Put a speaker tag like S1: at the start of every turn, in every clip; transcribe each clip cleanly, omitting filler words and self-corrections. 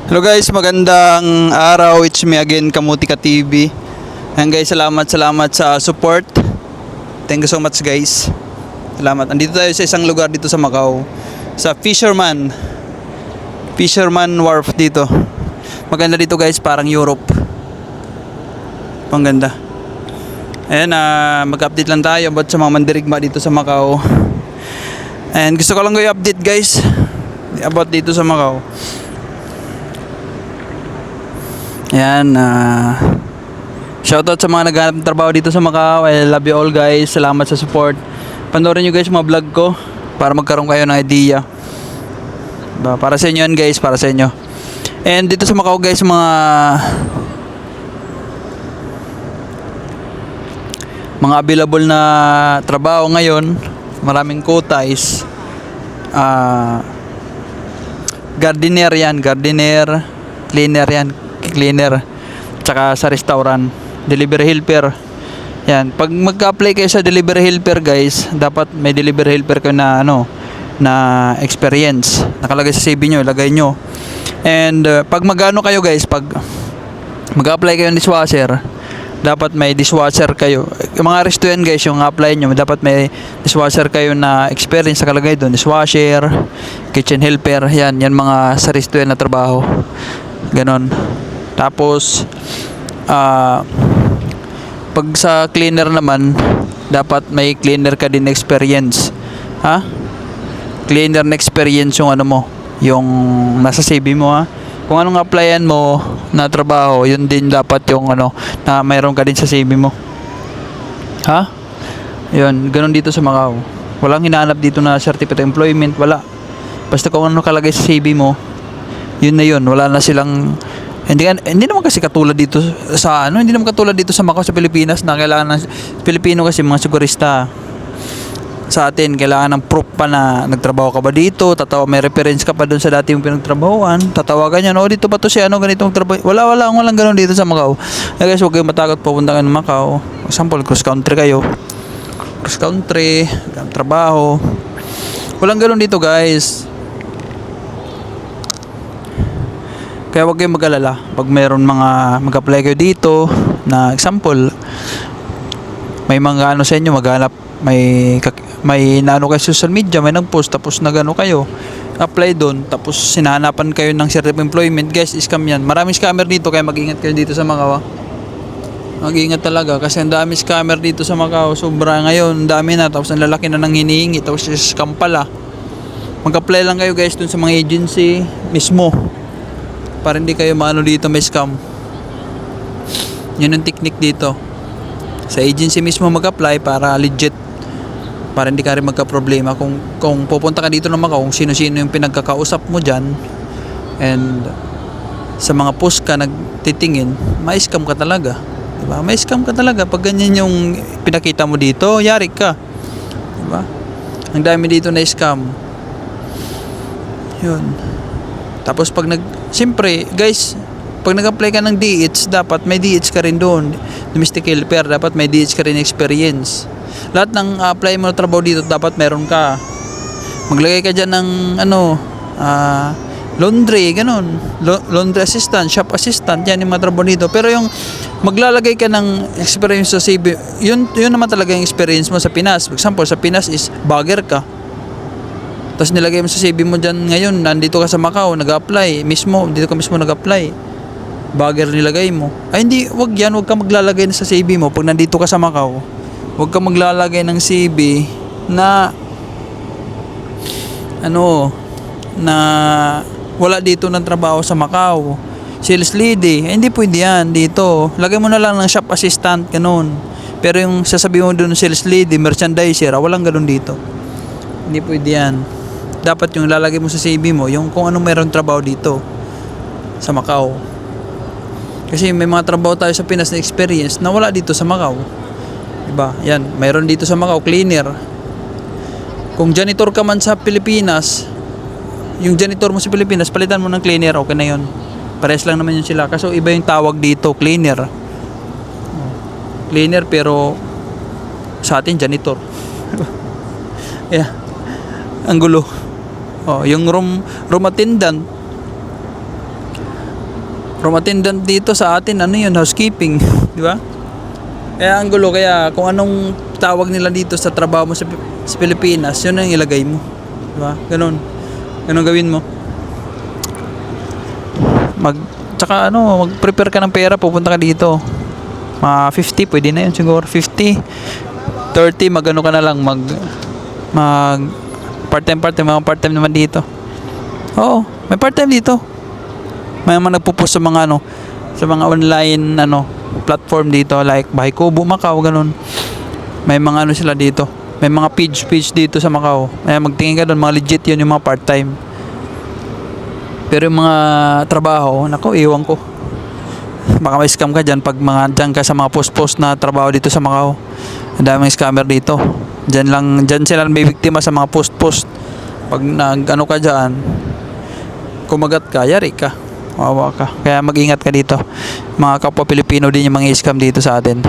S1: Hello guys, magandang araw. It's me again, Kamutika TV. And guys, salamat sa support. Thank you so much guys. Salamat. Andito tayo sa isang lugar dito sa Macau. Sa Fisherman Wharf dito. Maganda dito guys, parang Europe. Pangganda. Ayan, mag-update lang tayo about sa mga mandirigma dito sa Macau. And gusto ko lang i-update guys about dito sa Macau. Ayan, shoutout sa mga naghahanap ng trabaho dito sa Macau. I love you all guys. Salamat sa support. Panoorin nyo guys mga vlog ko para magkaroon kayo ng idea. Para sa inyo yan guys, para sa inyo. And dito sa Macau guys, mga available na trabaho ngayon, maraming quota is gardener, cleaner, tsaka sa restaurant, delivery helper. Yan, pag mag-apply kayo sa delivery helper guys, dapat may delivery helper kayo na na experience. Nakalagay sa CV nyo, ilagay nyo. And pag magano kayo guys, pag mag-apply kayo ng dishwasher, dapat may dishwasher kayo. Yung mga restaurant guys, yung apply nyo, dapat may dishwasher kayo na experience. Nakalagay doon, dishwasher, kitchen helper. Yan mga sa restaurant na trabaho. Ganon. Tapos pag sa cleaner naman, dapat may cleaner ka din experience. Cleaner na experience yung yung nasa CV mo Kung anong applyan mo na trabaho, yun din dapat yung na mayroon ka din sa CV mo. Yun, ganun dito sa Macau. Walang hinahanap dito na certificate of employment, wala. Basta kung ano kalagay sa CV mo, yun na yun. Wala na silang hindi naman kasi katulad dito sa hindi naman katulad dito sa Macau sa Pilipinas na kailangan ng Pilipino kasi mga sigurista. Sa atin kailangan ng proof pa na nagtrabaho ka ba dito, may reference ka pa doon sa dati mong pinagtrabahuan, tatawagan niya, dito ba to si ganitong trabaho. Walang ganoon dito sa Macau. Guys, huwag kayong matakot pupunta kayo ng Macau. For example, cross country kayo. Cross country, trabaho. Walang ganoon dito, guys. Kaya huwag kayong mag-alala pag mayroon mga mag-apply kayo dito na example, may mga sa inyo maghanap, may naano kayo sa social media, may nag-post tapos kayo apply doon, tapos sinahanapan kayo ng certificate of employment. Guys, scam yan. Maraming scammer dito, kaya mag-ingat kayo dito sa Macau. Mag-ingat talaga kasi ang dami scammer dito sa Macau. Sobra ngayon, ang dami na, tapos ang lalaki na nang hinihingi, tapos scam pala. Mag-apply lang kayo guys doon sa mga agency mismo para hindi kayo dito may scam. Yun ang technique dito. Sa agency mismo mag-apply para legit, para hindi ka rin magka-problema kung pupunta ka dito ng Macau, kung sino-sino yung pinagkakausap mo dyan, and sa mga post ka nagtitingin, may scam ka talaga, diba? May scam ka talaga pag ganyan yung pinakita mo dito, yari ka, diba? Ang dami dito na scam. Yun. Tapos siyempre guys, pag nag-apply ka ng DH, dapat may DH ka rin doon. Domestic helper, dapat may DH ka rin experience. Lahat ng apply mo na trabaho dito, dapat meron ka. Maglagay ka dyan ng laundry, ganun. Laundry assistant, shop assistant, yan yung mga trabaho dito. Pero yung maglalagay ka ng experience sa CV, yun naman talaga yung experience mo sa Pinas. For example, sa Pinas is bagger ka. Tapos nilagay mo sa CV mo dyan ngayon, nandito ka sa Macau, nag-apply, dito ka mismo nag-apply. Bagger nilagay mo. Ay hindi, wag ka maglalagay na sa CV mo pag nandito ka sa Macau. Wag ka maglalagay ng CV na na wala dito ng trabaho sa Macau. Sales lady, hindi pwede yan dito. Lagay mo na lang ng shop assistant, ganun. Pero yung sasabihin mo doon sales lady, merchandiser, walang ganun dito. Hindi pwede yan. Dapat yung lalagay mo sa CV mo, yung kung anong meron trabaho dito sa Macau. Kasi may mga trabaho tayo sa Pinas na experience na wala dito sa Macau. Diba? Yan, mayroon dito sa Macau, cleaner. Kung janitor ka man sa Pilipinas, yung janitor mo sa Pilipinas, palitan mo ng cleaner, okay na yun. Pares lang naman yun sila. Kaso iba yung tawag dito, cleaner. Cleaner pero sa atin, janitor. Yeah. Ang gulo. Yung room attendant, Room attendant dito sa atin, ano yun, housekeeping. Di ba? Kaya ang gulo, kaya kung anong tawag nila dito sa trabaho mo sa Pilipinas, yun ang ilagay mo. Di ba? Ganun. Ganun gawin mo. Tsaka mag-prepare ka ng pera, pupunta ka dito. Mga 50, pwede na yun siguro. 50, 30, magano ka na lang, mag part-time, mga part-time naman dito. Oo, may part-time dito. May mga nagpo-post sa mga sa mga online platform dito like Bahay Kubo, Macau, ganun. May mga sila dito. May mga page dito sa Macau. Kaya magtingin ka doon, mga legit yun yung mga part-time. Pero yung mga trabaho, nako, iwan ko. Baka may scam ka dyan pag dyan ka sa mga post na trabaho dito sa Macau. Ang daming scammer dito. Dyan sila may biktima sa mga post. Pag ka dyan, kumagat ka, yari ka. Wawa ka. Kaya mag-ingat ka dito. Mga kapwa Pilipino din yung mga scam dito sa atin.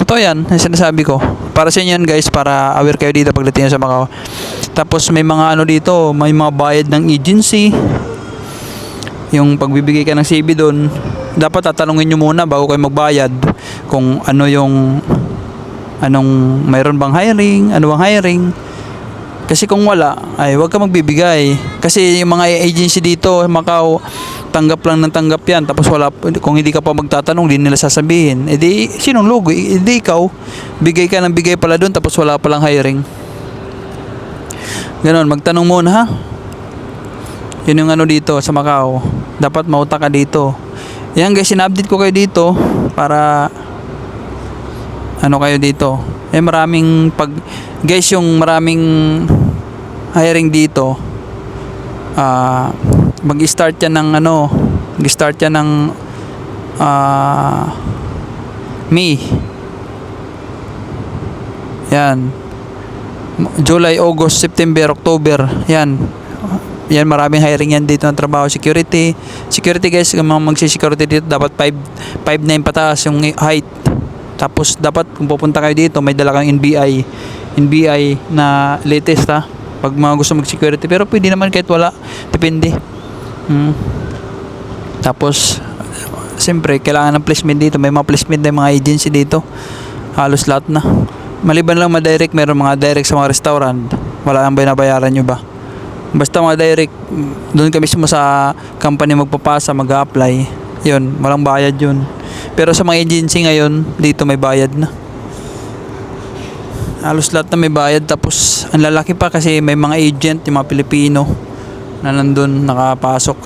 S1: Totoo yan, yung sinasabi ko. Para sa inyo yan guys, para aware kayo dito pagdating sa Macau. Tapos may mga dito, may mga bayad ng agency. Yung pagbibigay ka ng CV doon, dapat tatanungin nyo muna bago kayo magbayad kung anong mayroon bang hiring, ano bang hiring. Kasi kung wala, ay huwag ka magbibigay. Kasi yung mga agency dito, Macau, tanggap lang ng tanggap yan. Tapos kung hindi ka pa magtatanong, hindi nila sasabihin. E di, sinong lugo? E di ikaw, bigay ka ng bigay pala doon, tapos wala palang hiring. Ganon, magtanong muna ha. Yun yung dito sa Macau. Dapat mauta ka dito. Yan guys, in-update ko kayo dito para kayo dito. Maraming guys, yung maraming hiring dito. Mag-start yan ng mag-start yan ng May. Yan. July, August, September, October. Yan, maraming hiring yan dito ng trabaho. Security guys, magsi-security dito dapat 5'9" pataas yung height. Tapos dapat kung pupunta kayo dito, may dala kang NBI na latest ha, pag mga gusto mag-security. Pero pwede naman kahit wala, depende. Tapos siyempre kailangan ng placement dito. May mga placement ng mga agency dito, halos lahat na. Maliban lang ma-direct, meron mga direct sa mga restaurant, wala nang binabayaran nyo ba. Basta mga direct, doon ka mismo sa company magpapasa, mag-apply. Yun, walang bayad yun. Pero sa mga agency ngayon, dito may bayad na. Halos lahat na may bayad. Tapos, ang lalaki pa kasi may mga agent, yung mga Pilipino na nandun, nakapasok.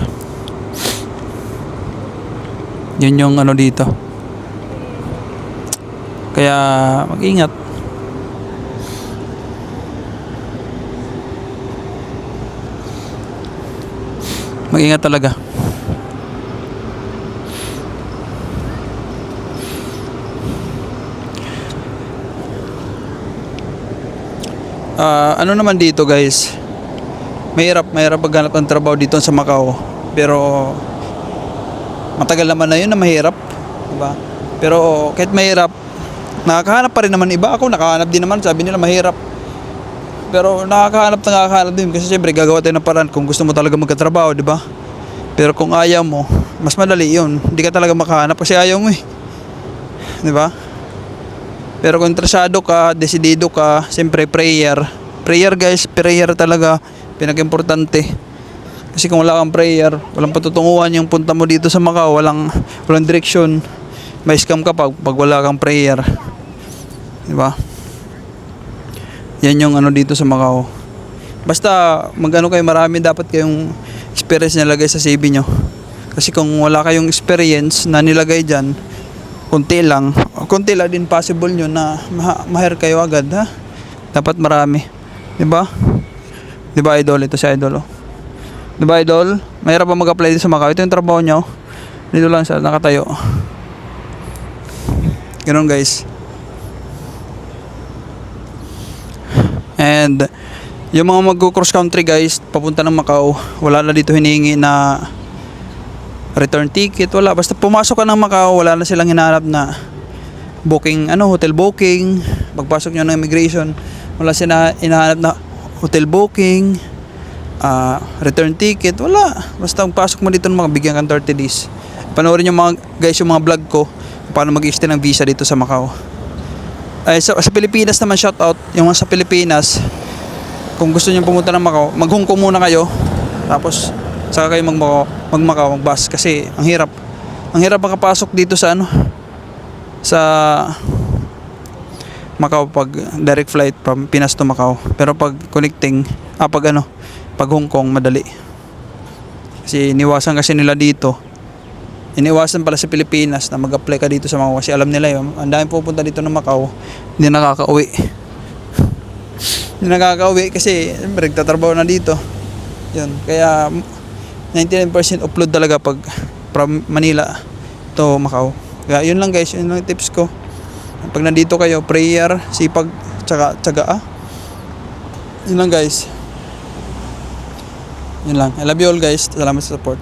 S1: Yun yung dito. Kaya, mag-ingat. Mag-ingat talaga. Naman dito guys, mahirap maghanap ng trabaho dito sa Macau. Pero matagal naman na yun na mahirap, diba? Pero kahit mahirap, nakakahanap pa rin naman iba. Ako nakahanap din naman, sabi nila mahirap. Pero nakakahanap din kasi siyempre gagawa tayo ng paraan kung gusto mo talaga magkatrabaho, di ba? Pero kung ayaw mo, mas madali yun. Hindi ka talaga makahanap kasi ayaw mo eh. Di ba? Pero kung interesado ka, desidido ka, siyempre prayer guys, prayer talaga pinaka-importante. Kasi kung wala kang prayer, walang patutunguhan yung punta mo dito sa Macau, walang direksyon. May scam ka pag wala kang prayer. Di ba? Yan yung dito sa Macau. Basta kayo, marami dapat kayong experience nilagay sa CV nyo. Kasi kung wala kayong experience na nilagay dyan, konti lang din possible nyo na ma-hire kayo agad ha. Dapat marami. Diba? Diba idol? Ito si idol. Diba idol? Mahirap pa mag-apply din sa Macau. Ito yung trabaho nyo. Dito lang sa nakatayo. Ganun guys. And yung mga mag-cross country guys, papunta ng Macau, wala na dito hinihingi na return ticket, wala. Basta pumasok ka ng Macau, wala na silang hinahanap na booking, hotel booking. Pagpasok nyo ng immigration, wala silang hinahanap na hotel booking, return ticket, wala. Basta pagpasok mo dito ng mga bigyan kang 30 days. Panoorin yung mga guys yung mga vlog ko paano mag-extend ng visa dito sa Macau. Ay sa Pilipinas naman, shout out yung mga sa Pilipinas. Kung gusto niyo pumunta ng Macau, mag-Hong Kong muna kayo. Tapos saka kayo mag-Macau, mag-bus kasi ang hirap. Ang hirap makapasok dito sa sa Macau pag direct flight from Pinas to Macau. Pero pag connecting, pag Hong Kong madali. Kasi iniwasan kasi nila dito. Iniwasan pala sa Pilipinas na mag-apply ka dito sa Macau kasi alam nila yun. Ang dami pupunta dito ng Macau, hindi nakakauwi. Hindi nakakauwi kasi nagtatrabaho na dito. Yun. Kaya 99% upload talaga pag from Manila to Macau. Kaya yun lang guys, yun lang tips ko. Pag nandito kayo, prayer, sipag, tsaga. Yun lang guys. Yun lang. I love you all guys. Salamat sa support.